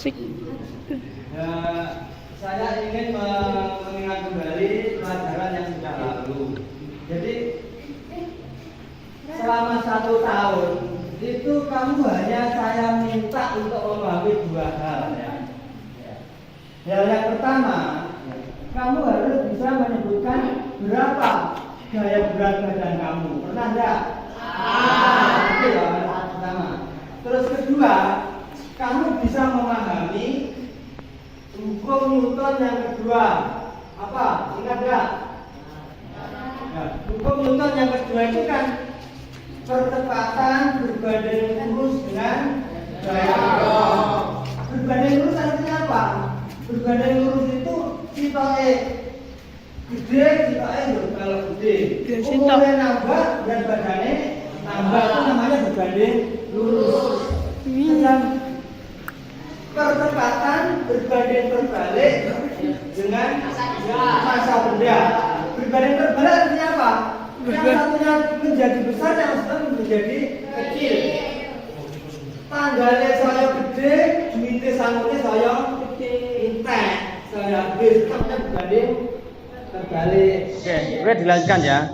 Musik. Saya ingin mengingat kembali pelajaran yang sudah lalu. Jadi selama 1 tahun itu kamu hanya saya minta untuk memahami 2 hal ya. Hal yang pertama, kamu harus bisa menyebutkan berapa gaya berat badan kamu. Pernah enggak? Itu ya, hal pertama. Terus kedua, kamu bisa memahami hukum Newton yang kedua. Apa? Ingat enggak? Nah, hukum Newton yang kedua itu kan percepatan berbanding lurus dengan gaya dorong. Berbanding lurus artinya apa? Berbanding lurus itu sitoke gede, sitoke kalau gede. Umurnya nambah dan badannya nambah, itu namanya berbanding lurus. Sedang percepatan berbanding terbalik dengan massa benda. Berbanding terbalik artinya apa? Yang satunya menjadi besar, yang satunya menjadi kecil. Tanggalnya saya gede, duitnya sanggupnya saya intek, saya habis. Namanya berbanding terbalik. Oke, boleh dilanjutkan ya.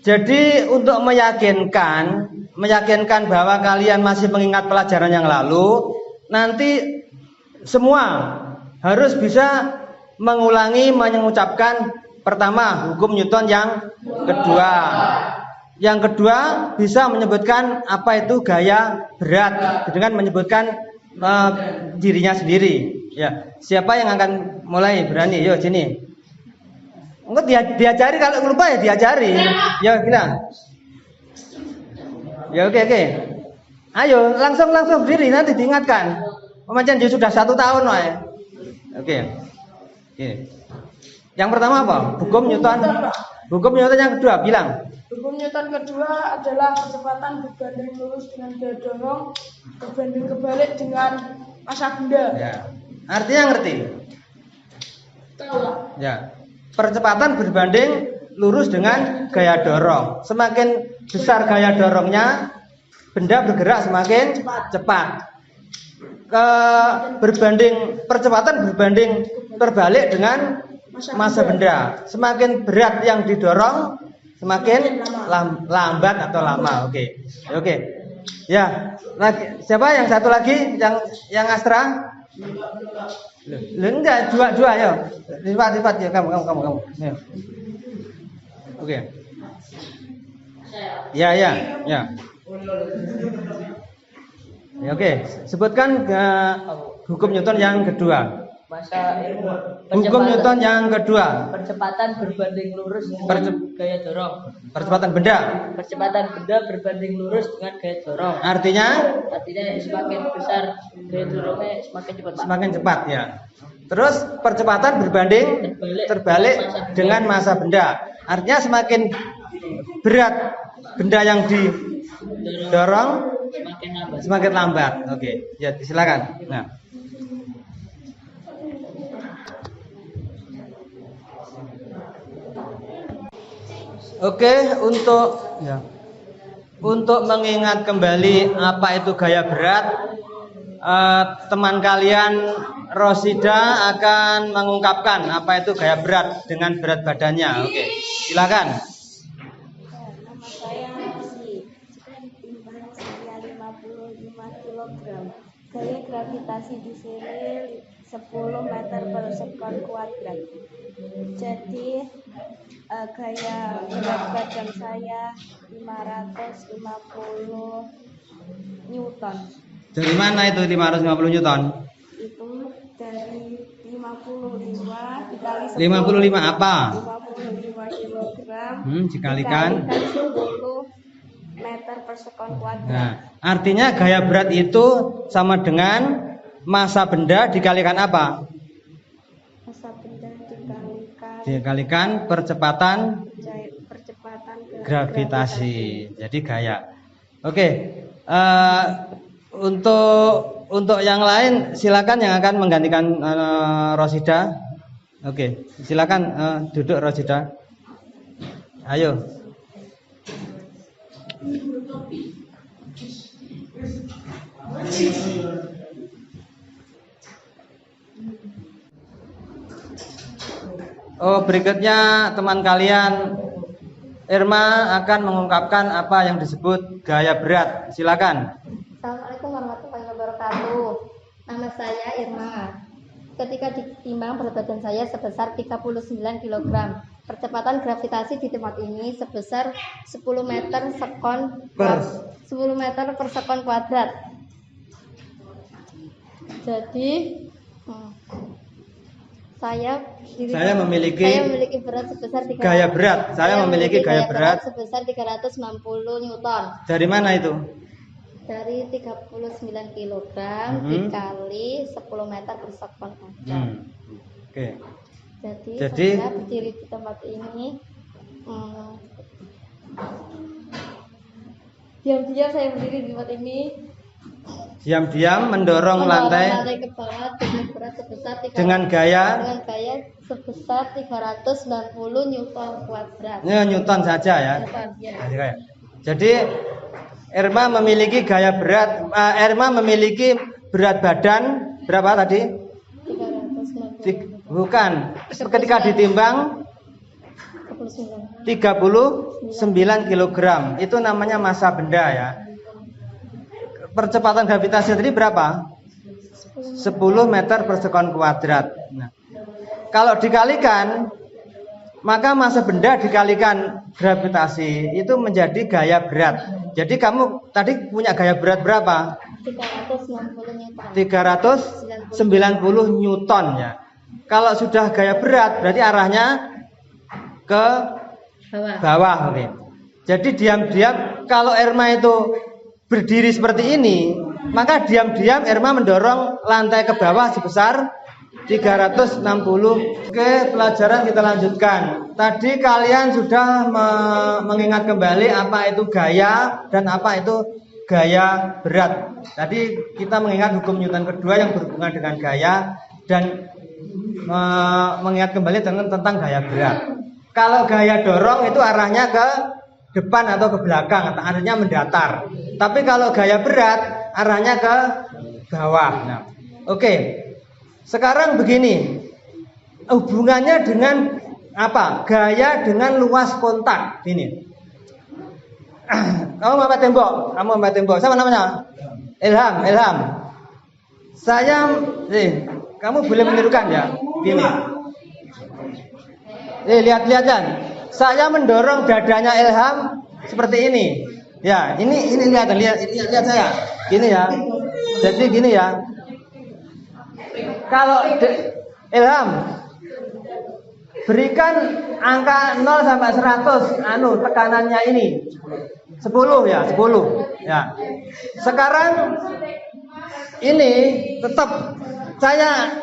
Jadi untuk meyakinkan bahwa kalian masih mengingat pelajaran yang lalu, nanti semua harus bisa mengucapkan pertama hukum Newton yang kedua. Yang kedua bisa menyebutkan apa itu gaya berat dengan menyebutkan dirinya sendiri. Ya, siapa yang akan mulai berani? Yo sini. Enggak diajari, kalau lupa ya diajari. Ya bilang. Ya oke. Ayo langsung berdiri, nanti diingatkan. Macam dia sudah 1 tahun wae. Oke. Yang pertama apa? Hukum Newton yang kedua, bilang. Hukum Newton kedua adalah percepatan berbanding lurus dengan gaya dorong berbanding kebalik dengan massa benda. Ya. Artinya ngerti? Tahu lah. Ya. Percepatan berbanding lurus dengan gaya dorong. Semakin besar gaya dorongnya, benda bergerak semakin cepat. Percepatan berbanding terbalik dengan massa benda. Semakin berat yang didorong, semakin lambat atau lama. Oke. Ya, lagi siapa yang satu lagi yang Astra? Enggak, dua ya. Lipat ya, kamu. Ya. Oke. Ya. Ya, oke. Sebutkan hukum Newton yang kedua. Hukum Newton yang kedua. Percepatan berbanding lurus dengan gaya dorong. Percepatan benda. Percepatan benda berbanding lurus dengan gaya dorong. Artinya semakin besar gaya dorongnya semakin cepat ya. Terus percepatan berbanding terbalik dengan massa benda. Artinya semakin berat benda yang didorong semakin lambat. Oke. Ya, silakan. Nah. Oke, untuk mengingat kembali apa itu gaya berat, teman kalian Rosida akan mengungkapkan apa itu gaya berat dengan berat badannya. Oke, silakan. Nama saya Rosi, timbangan saya 55 kg. Gaya gravitasi di sini 10 meter per sekon kuadrat. Jadi gaya berat badan saya 550 Newton. Dari mana itu 550 Newton? Itu dari 55 dikali 10. 55 apa? 55 kilogram. Dikalikan 10 meter per sekon kuadrat. Nah, artinya gaya berat itu sama dengan massa benda dikalikan apa? Massa benda Dikalikan percepatan gravitasi. Jadi gaya. Oke. Untuk yang lain silakan yang akan menggantikan Rosida. Oke, silakan duduk Rosida. Ayo. Berikutnya teman kalian Irma akan mengungkapkan apa yang disebut gaya berat. Silakan. Assalamualaikum warahmatullahi wabarakatuh. Nama saya Irma. Ketika ditimbang berat badan saya sebesar 39 kg. Percepatan gravitasi di tempat ini sebesar 10 meter per sekon kuadrat. Jadi saya memiliki berat sebesar gaya berat. Saya memiliki gaya berat sebesar 360 Newton. Dari mana itu? Dari 39 kg dikali 10 meter per sekon kuadrat. Oke. Jadi saya berdiri di tempat ini. Diam-diam saya berdiri di tempat ini. Diam-diam mendorong lantai ke bawah dengan berat sebesar dengan gaya sebesar 390 Newton kuadrat. Ya, Newton saja ya. Ya. Jadi Irma memiliki gaya berat. Irma memiliki berat badan berapa tadi? 390. Bukan. Ketika ditimbang 39 kg. Itu namanya massa benda ya. Percepatan gravitasi tadi berapa? 10 meter per sekon kuadrat. Nah, kalau dikalikan, maka massa benda dikalikan gravitasi itu menjadi gaya berat. Jadi kamu tadi punya gaya berat berapa? 390 Newton ya. Kalau sudah gaya berat berarti arahnya ke bawah. Oke. Jadi diam-diam kalau Irma itu berdiri seperti ini, maka diam-diam Irma mendorong lantai ke bawah sebesar 360. Oke, pelajaran kita lanjutkan. Tadi kalian sudah mengingat kembali apa itu gaya dan apa itu gaya berat. Tadi kita mengingat hukum Newton kedua yang berhubungan dengan gaya dan mengingat kembali tentang gaya berat. Kalau gaya dorong itu arahnya ke depan atau ke belakang, arahnya mendatar. Tapi kalau gaya berat arahnya ke bawah. Nah, oke. Sekarang begini, hubungannya dengan apa? Gaya dengan luas kontak. Ini. Kamu mepet tembok. Siapa namanya? Ilham. Kamu boleh menirukan ya. Gini. Lihat kan. Saya mendorong dadanya Ilham seperti ini. Ya, ini lihat saya. Gini ya. Jadi gini ya. Kalau Ilham berikan angka 0 sampai 100 tekanannya ini. 10 ya, 10. Ya. Sekarang ini tetap saya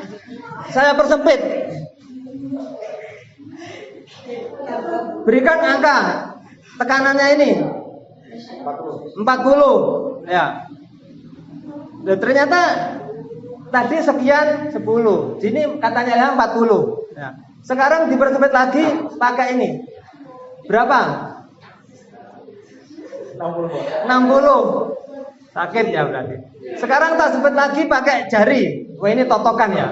persempit. Berikan angka tekanannya ini 40 ya. Dan ternyata tadi sekian 10. Sini katanya Ilham 40 ya. Sekarang dipersempit lagi pakai ini. Berapa? 60. Sakit ya berarti. Sekarang tak sempit lagi pakai jari. Wah, ini totokan ya.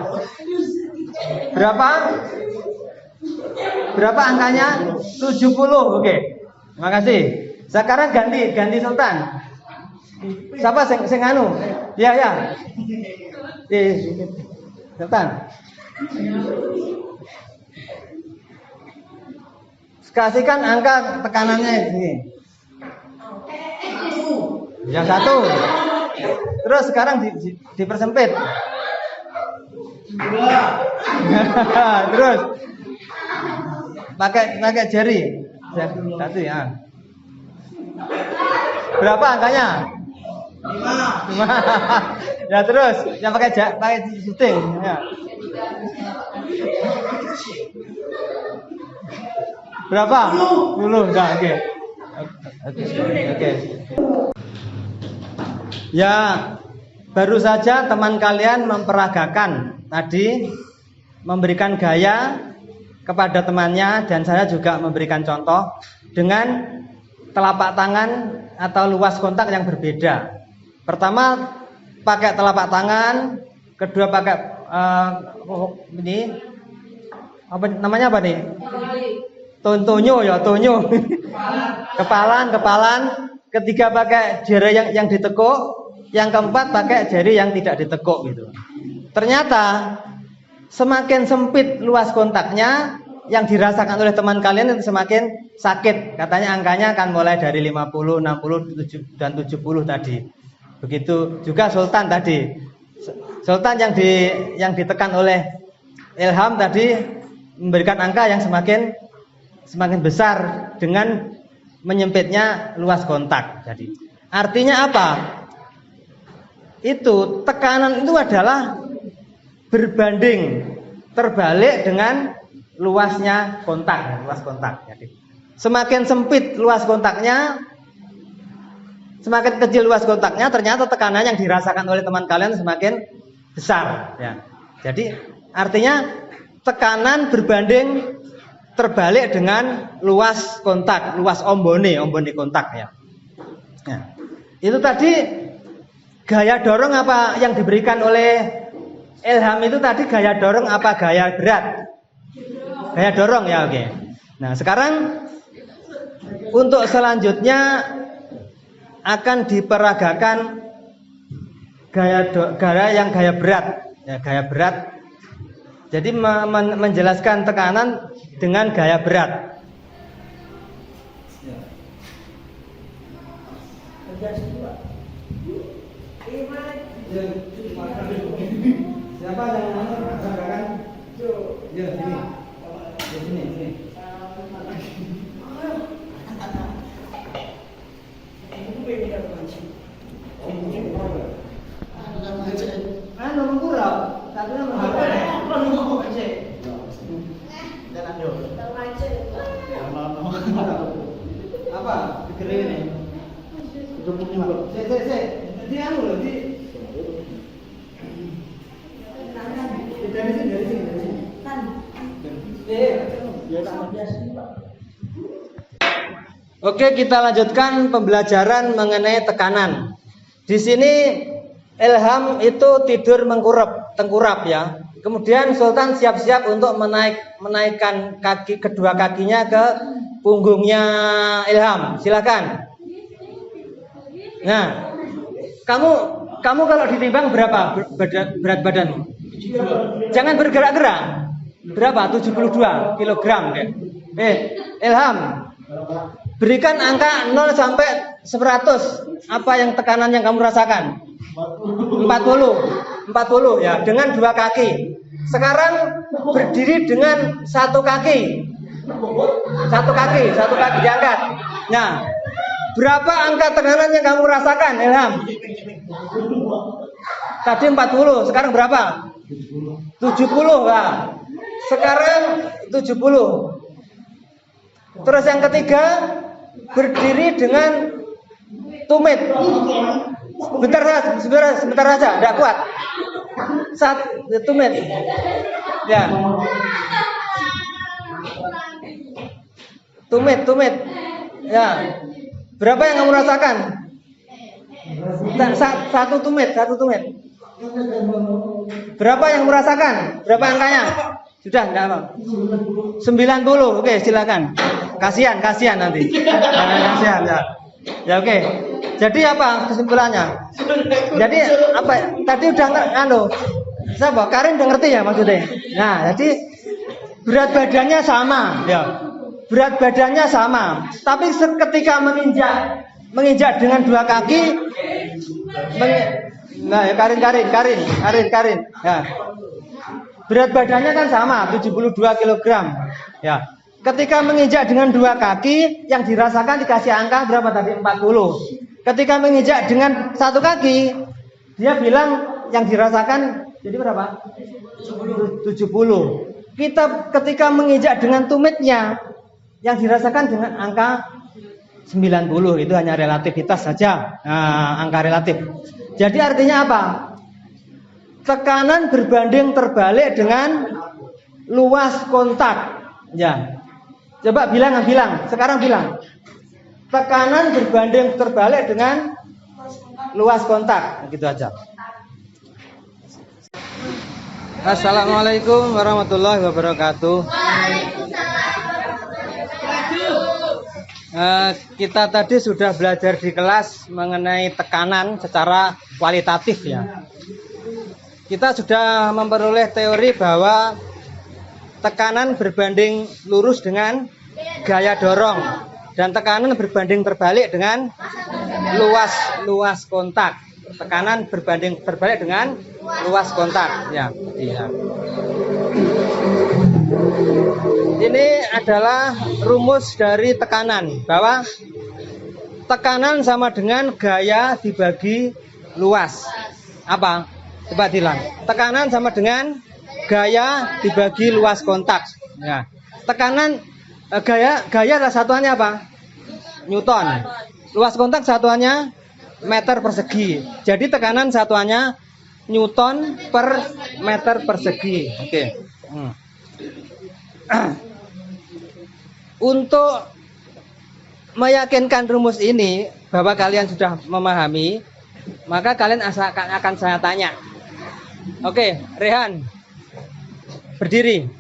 Berapa angkanya? 70. Oke. Terima kasih. Sekarang ganti Sultan. Siapa sing anu? Ya. Sultan. Kasihkan angka tekanannya ini. Yang satu. Terus sekarang dipersempit. Terus pakai jari. Satu ya. Berapa angkanya? 5. Ya terus yang pakai shooting ya. Berapa? 10. Enggak, oke. Oke. Ya, baru saja teman kalian memperagakan tadi memberikan gaya kepada temannya dan saya juga memberikan contoh dengan telapak tangan atau luas kontak yang berbeda. Pertama pakai telapak tangan, kedua pakai Apa namanya apa nih? Tontonyo ya, tonyo. Kepalan. Ketiga pakai jari yang ditekuk, yang keempat pakai jari yang tidak ditekuk gitu. Ternyata semakin sempit luas kontaknya, yang dirasakan oleh teman kalian itu semakin sakit. Katanya angkanya akan mulai dari 50, 60, dan 70 tadi. Begitu juga Sultan tadi. Sultan yang ditekan oleh Ilham tadi memberikan angka yang semakin besar dengan menyempitnya luas kontak. Jadi artinya apa? Itu tekanan itu adalah berbanding terbalik dengan luasnya kontak, luas kontak. Jadi semakin sempit luas kontaknya, semakin kecil luas kontaknya, ternyata tekanan yang dirasakan oleh teman kalian semakin besar. Ya. Jadi artinya tekanan berbanding terbalik dengan luas kontak, luas ombone kontak ya. Nah, itu tadi gaya dorong apa yang diberikan oleh Ilham itu tadi gaya dorong apa gaya berat? Gaya dorong ya, oke. Nah, sekarang untuk selanjutnya akan diperagakan gaya berat, ya, gaya berat. Jadi menjelaskan tekanan dengan gaya berat. Siapa yang merasakan? Ya, sini. Ya, sini. Mengkurap, tapi apa? Dikering ini. Jadi loh, dari sini. Oke, kita lanjutkan pembelajaran mengenai tekanan. Di sini Ilham itu tidur tengkurap ya. Kemudian Sultan siap-siap untuk menaikkan kedua kakinya ke punggungnya Ilham. Silakan. Nah, kamu kalau ditimbang berapa berat badanmu? Jangan bergerak-gerak. Berapa? 72 kilogram. Ilham, berikan angka 0 sampai 100. Apa yang tekanan yang kamu rasakan? 40 ya, dengan dua kaki. Sekarang berdiri dengan satu kaki diangkat. Nah, berapa angka tekanan yang kamu rasakan, Ilham? Tadi 40, sekarang berapa? 70 lah. Sekarang 70. Terus yang ketiga, berdiri dengan tumit. Sebentar saja, tidak kuat. Tumit. Ya. Tumit. Ya. Berapa yang kamu rasakan? Satu tumit. Berapa yang kamu rasakan? Berapa angkanya? Sudah, enggak apa. 90. Oke, silakan. Kasihan nanti. Kasihan ya. Ya oke. Jadi apa kesimpulannya? Jadi apa? Tadi udah siapa? Karin udah ngerti ya maksudnya. Nah, jadi berat badannya sama, ya. Berat badannya sama, tapi ketika menginjak dengan dua kaki, nah ya Karin. Ya. Berat badannya kan sama, 72 kg. Ya. Ketika menginjak dengan dua kaki, yang dirasakan dikasih angka berapa tadi? 40. Ketika menginjak dengan satu kaki, dia bilang yang dirasakan jadi berapa? 70. Ketika menginjak dengan tumitnya, yang dirasakan dengan angka 90. Itu hanya relativitas saja. Nah, angka relatif. Jadi artinya apa? Tekanan berbanding terbalik dengan luas kontak. Ya. Coba bilang. Sekarang bilang. Tekanan berbanding terbalik dengan luas kontak. Gitu aja. Assalamualaikum warahmatullahi wabarakatuh. Kita tadi sudah belajar di kelas mengenai tekanan secara kualitatif ya. Kita sudah memperoleh teori bahwa tekanan berbanding lurus dengan gaya dorong dan tekanan berbanding terbalik dengan luas kontak. Tekanan berbanding terbalik dengan luas kontak ya. Iya. Ini adalah rumus dari tekanan, bahwa tekanan sama dengan gaya dibagi luas. Apa? Coba bilang. Tekanan sama dengan gaya dibagi luas kontak. Ya. Tekanan gaya adalah satuannya apa? Newton. Luas kontak satuannya meter persegi. Jadi tekanan satuannya Newton per meter persegi. Oke. Untuk meyakinkan rumus ini bahwa kalian sudah memahami, maka kalian akan saya tanya. Oke, Rehan, berdiri.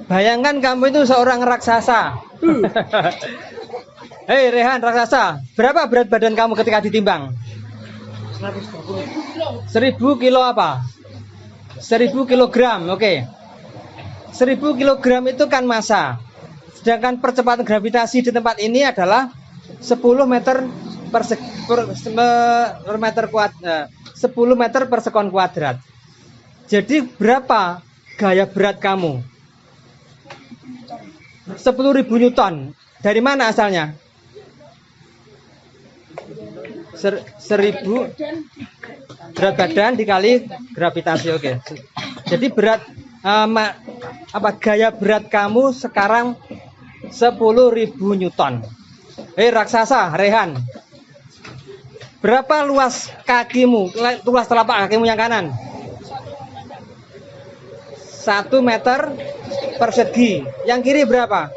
Bayangkan kamu itu seorang raksasa. Hei Rehan, raksasa, berapa berat badan kamu ketika ditimbang? 1000 kilo apa? 1000 kilogram, oke. 1000 kilogram itu kan massa. Sedangkan percepatan gravitasi di tempat ini adalah 10 meter per sekon kuadrat. Jadi berapa gaya berat kamu? 10.000 Newton. Dari mana asalnya? 1000 berat badan dikali gravitasi. Oke. Jadi berat gaya berat kamu sekarang 10.000 Newton. Raksasa Rehan, berapa luas kakimu, luas telapak kakimu yang kanan? 1 meter persegi. Yang kiri berapa?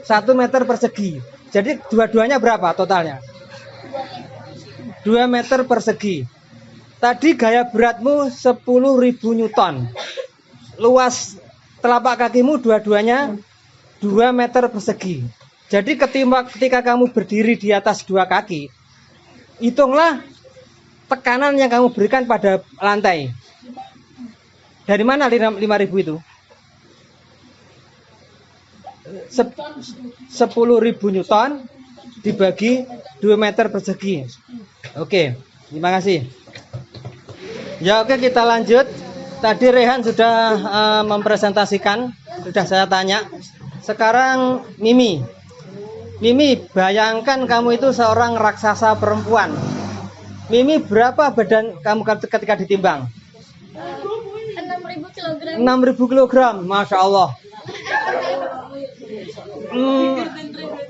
1 meter persegi. Jadi dua-duanya berapa totalnya? 2 meter persegi. Tadi gaya beratmu 10.000 Newton. Luas telapak kakimu dua-duanya 2 meter persegi. Jadi ketika kamu berdiri di atas dua kaki, hitunglah tekanan yang kamu berikan pada lantai. Dari mana 5.000 itu? 10.000 Newton dibagi 2 meter persegi. Oke, terima kasih. Ya oke, kita lanjut. Tadi Rehan sudah mempresentasikan, sudah saya tanya. Sekarang Mimi. Mimi, bayangkan kamu itu seorang raksasa perempuan. Mimi, berapa badan kamu ketika ditimbang? 6.000 kilogram. 6.000 kilogram, Masya Allah.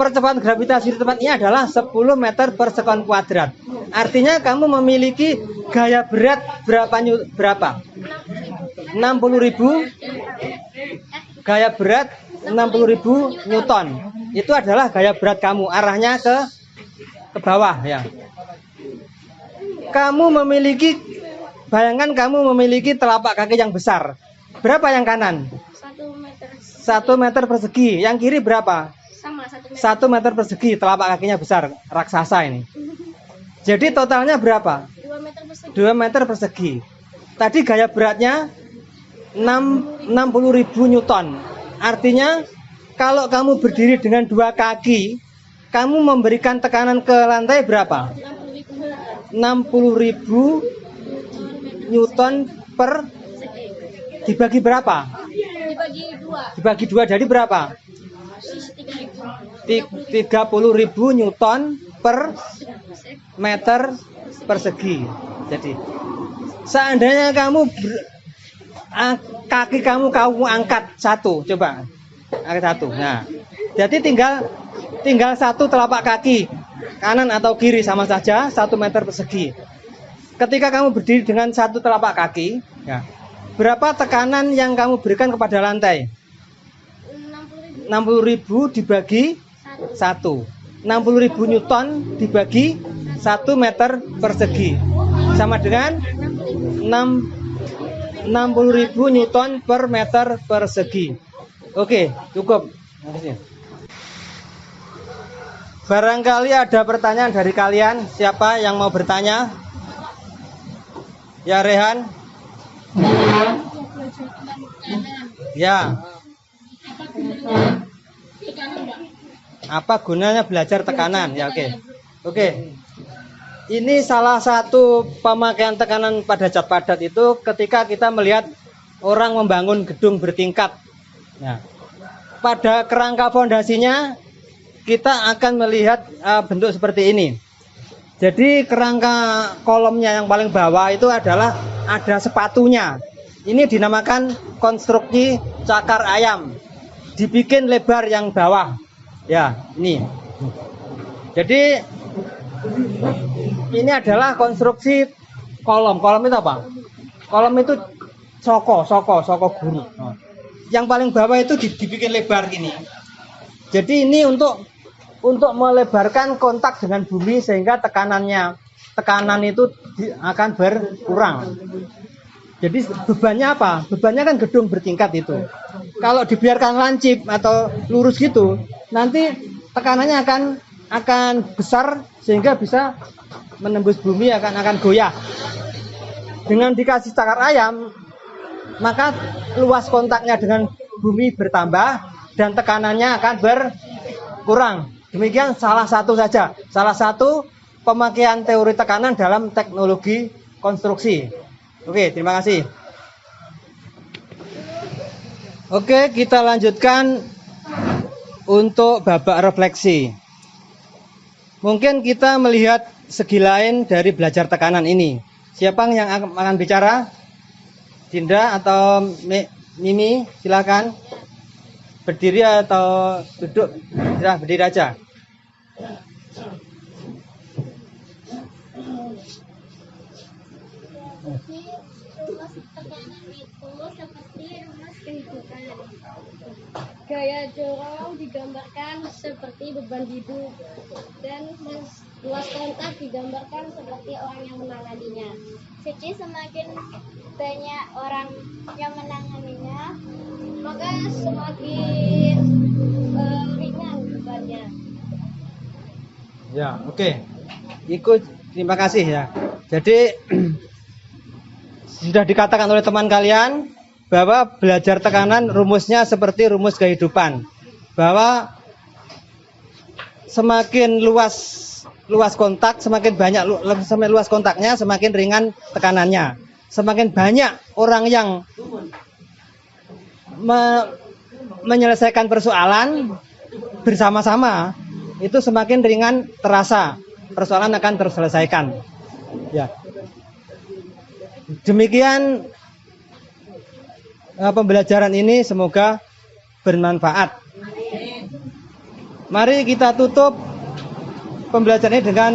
Percepatan gravitasi di tempat ini adalah 10 meter per sekon kuadrat. Artinya kamu memiliki gaya berat berapa? 60.000. Gaya berat 60.000 Newton. Itu adalah gaya berat kamu, arahnya ke bawah ya. Bayangkan kamu memiliki telapak kaki yang besar. Berapa yang kanan? 1 meter persegi. Yang kiri berapa? Sama 1 meter persegi. Telapak kakinya besar, raksasa ini. Jadi totalnya berapa? 2 meter persegi. 2 meter persegi. Tadi gaya beratnya 60.000 Newton. Artinya kalau kamu berdiri dengan dua kaki, kamu memberikan tekanan ke lantai berapa? 60.000 Newton per dibagi berapa? Dibagi 2 jadi berapa? 30.000 Newton per meter persegi. Jadi seandainya kaki kamu angkat satu, coba angkat satu. Nah, jadi tinggal satu telapak kaki, kanan atau kiri sama saja 1 meter persegi. Ketika kamu berdiri dengan satu telapak kaki, ya, berapa tekanan yang kamu berikan kepada lantai? 60.000 dibagi 1. 60.000 Newton dibagi 1 meter persegi. sama dengan 60.000 Newton per meter persegi. Oke, cukup. Barangkali ada pertanyaan dari kalian. Siapa yang mau bertanya? Ya, Rehan. Ya. Apa gunanya belajar tekanan? Ya, oke. Oke. Ini salah satu pemakaian tekanan pada zat padat itu ketika kita melihat orang membangun gedung bertingkat. Nah, pada kerangka fondasinya kita akan melihat bentuk seperti ini. Jadi kerangka kolomnya yang paling bawah itu adalah ada sepatunya. Ini dinamakan konstruksi cakar ayam. Dibikin lebar yang bawah. Ya, ini. Jadi ini adalah konstruksi kolom. Kolom itu apa? Kolom itu soko guru. Yang paling bawah itu dibikin lebar gini. Jadi ini untuk melebarkan kontak dengan bumi sehingga tekanan itu akan berkurang. Jadi bebannya apa? Bebannya kan gedung bertingkat itu. Kalau dibiarkan lancip atau lurus gitu, nanti tekanannya akan besar sehingga bisa menembus bumi, akan goyah. Dengan dikasih cakar ayam, maka luas kontaknya dengan bumi bertambah dan tekanannya akan berkurang. Demikian salah satu pemakaian teori tekanan dalam teknologi konstruksi. Oke, terima kasih. Oke, kita lanjutkan untuk babak refleksi. Mungkin kita melihat segi lain dari belajar tekanan ini. Siapa yang akan bicara? Dinda atau Mimi, silakan. Berdiri atau duduk? Silahkan berdiri aja. Rumus tekanan itu seperti rumus kehidupan. Gaya dorong digambarkan seperti beban hidup dan luas kontak digambarkan seperti orang yang menanganinya. Jadi semakin banyak orang yang menanganinya, maka semakin ringan bebannya. Ya, oke. Ikut, terima kasih ya. Jadi sudah dikatakan oleh teman kalian bahwa belajar tekanan rumusnya seperti rumus kehidupan. Bahwa semakin luas kontak, semakin banyak luas kontaknya, semakin ringan tekanannya. Semakin banyak orang yang menyelesaikan persoalan bersama-sama, itu semakin ringan terasa. Persoalan akan terselesaikan. Ya. Demikian pembelajaran ini semoga bermanfaat. Mari kita tutup pembelajaran ini dengan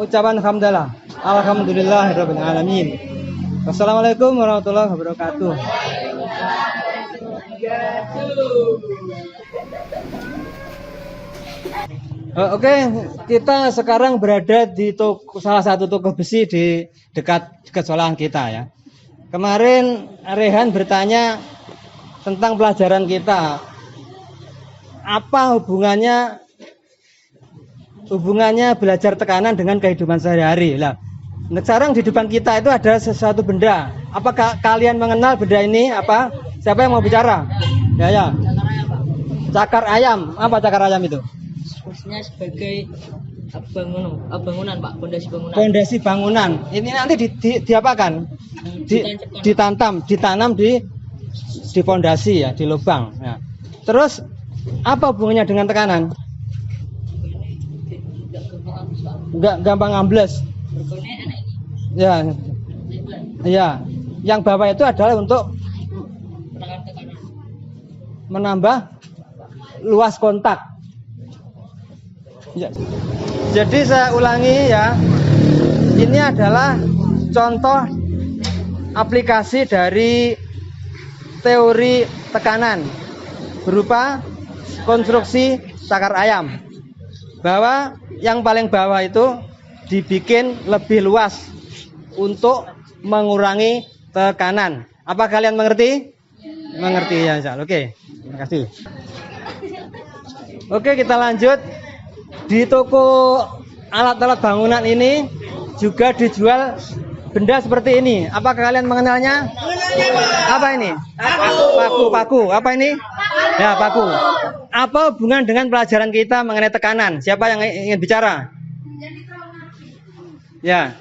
ucapan hamdalah. Alhamdulillahirabbil alamin. Wassalamualaikum warahmatullahi wabarakatuh. Oke, kita sekarang berada di salah satu toko besi di dekat sekolahan kita ya. Kemarin Rehan bertanya tentang pelajaran kita. Apa hubungannya belajar tekanan dengan kehidupan sehari-hari? Lah, sekarang di depan kita itu ada sesuatu benda. Apakah kalian mengenal benda ini? Apa? Siapa yang mau bicara? Ya. Cakar ayam. Apa cakar ayam itu? Fungsinya sebagai bangunan, Pak, pondasi bangunan. Pondasi bangunan. Ini nanti diapakan? Ditanam di pondasi ya, di lubang. Nah, terus apa hubungannya dengan tekanan? Enggak gampang ambles. Ya. Ya. Yang bawah itu adalah untuk menambah luas kontak. Ya. Jadi saya ulangi ya. Ini adalah contoh aplikasi dari teori tekanan berupa konstruksi cakar ayam. Bahwa yang paling bawah itu dibikin lebih luas untuk mengurangi tekanan. Apa kalian mengerti? Mengerti ya, Insya Allah. Oke, terima kasih. Oke, kita lanjut. Di toko alat-alat bangunan ini juga dijual benda seperti ini. Apakah kalian mengenalnya? Apa ini? Paku. Apa ini? Ya, paku. Apa hubungan dengan pelajaran kita mengenai tekanan? Siapa yang ingin bicara? Ya.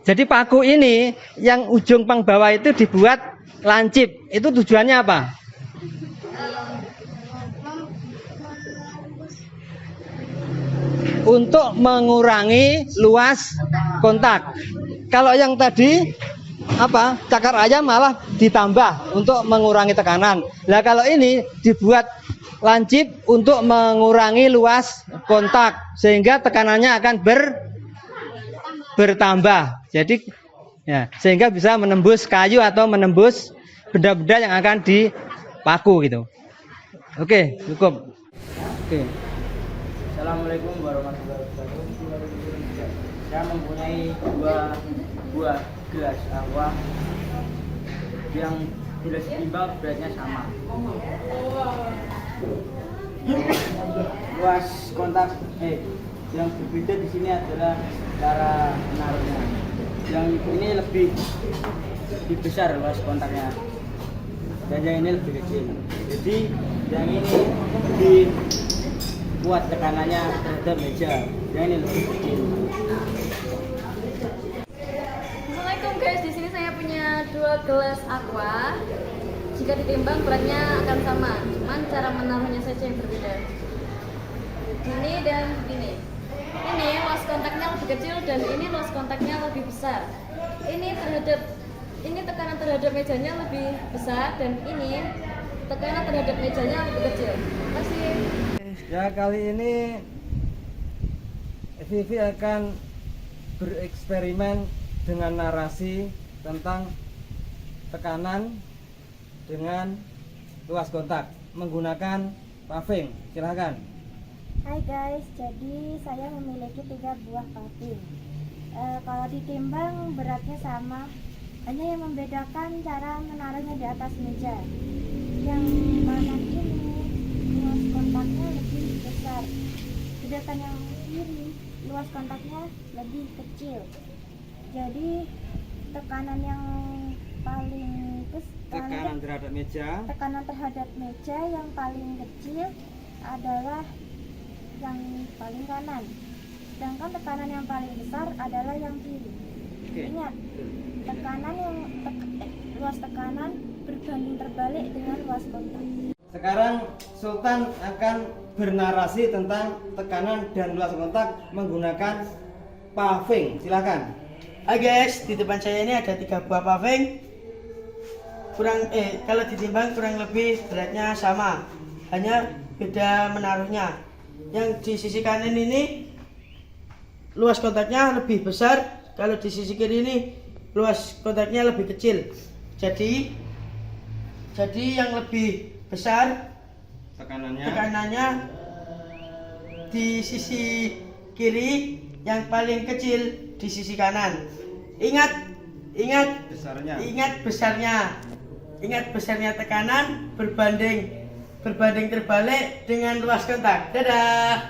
Jadi paku ini yang ujung pang bawah itu dibuat lancip. Itu tujuannya apa? Untuk mengurangi luas kontak. Kalau yang tadi apa? Cakar ayam malah ditambah untuk mengurangi tekanan. Nah, kalau ini dibuat lancip untuk mengurangi luas kontak sehingga tekanannya akan bertambah. Jadi ya, sehingga bisa menembus kayu atau menembus benda-benda yang akan dipaku gitu. Oke, cukup. Oke. Assalamualaikum warahmatullahi wabarakatuh. Saya mempunyai dua buah gelas aqua yang bila setimbang beratnya sama. Luas kontak yang berbeda di sini adalah cara menaruhnya. Yang ini lebih besar luas kontaknya, dan yang ini lebih kecil. Jadi yang ini lebih kuat tekanannya terhadap meja, yang ini lebih kecil. Assalamualaikum guys, di sini saya punya dua gelas aqua. Jika ditimbang beratnya akan sama, cuman cara menaruhnya saja yang berbeda. Ini dan ini. Ini luas kontaknya lebih kecil dan ini luas kontaknya lebih besar. Ini tekanan terhadap mejanya lebih besar dan ini tekanan terhadap mejanya lebih kecil. Terima kasih. Ya, kali ini Vivi akan bereksperimen dengan narasi tentang tekanan dengan luas kontak menggunakan paving. Silahkan. Hai guys, jadi saya memiliki 3 buah paving. Kalau ditimbang beratnya sama, hanya yang membedakan cara menaruhnya di atas meja. Yang mana ini luas kontaknya lebih besar, sedangkan yang kiri luas kontaknya lebih kecil. Jadi tekanan yang paling Tekanan terhadap meja yang paling kecil adalah yang paling kanan, sedangkan tekanan yang paling besar adalah yang kiri. Ingat, luas tekanan berbanding terbalik dengan luas kontak. Sekarang Sultan akan bernarasi tentang tekanan dan luas kontak menggunakan paving. Silahkan. Hai guys, di depan saya ini ada 3 buah paving. Kalau ditimbang kurang lebih beratnya sama, hanya beda menaruhnya. Yang di sisi kanan ini luas kontaknya lebih besar, kalau di sisi kiri ini luas kontaknya lebih kecil. Jadi yang lebih besar tekanannya di sisi kiri, yang paling kecil di sisi kanan. Ingat besarnya tekanan berbanding terbalik dengan luas kontak. Dadah.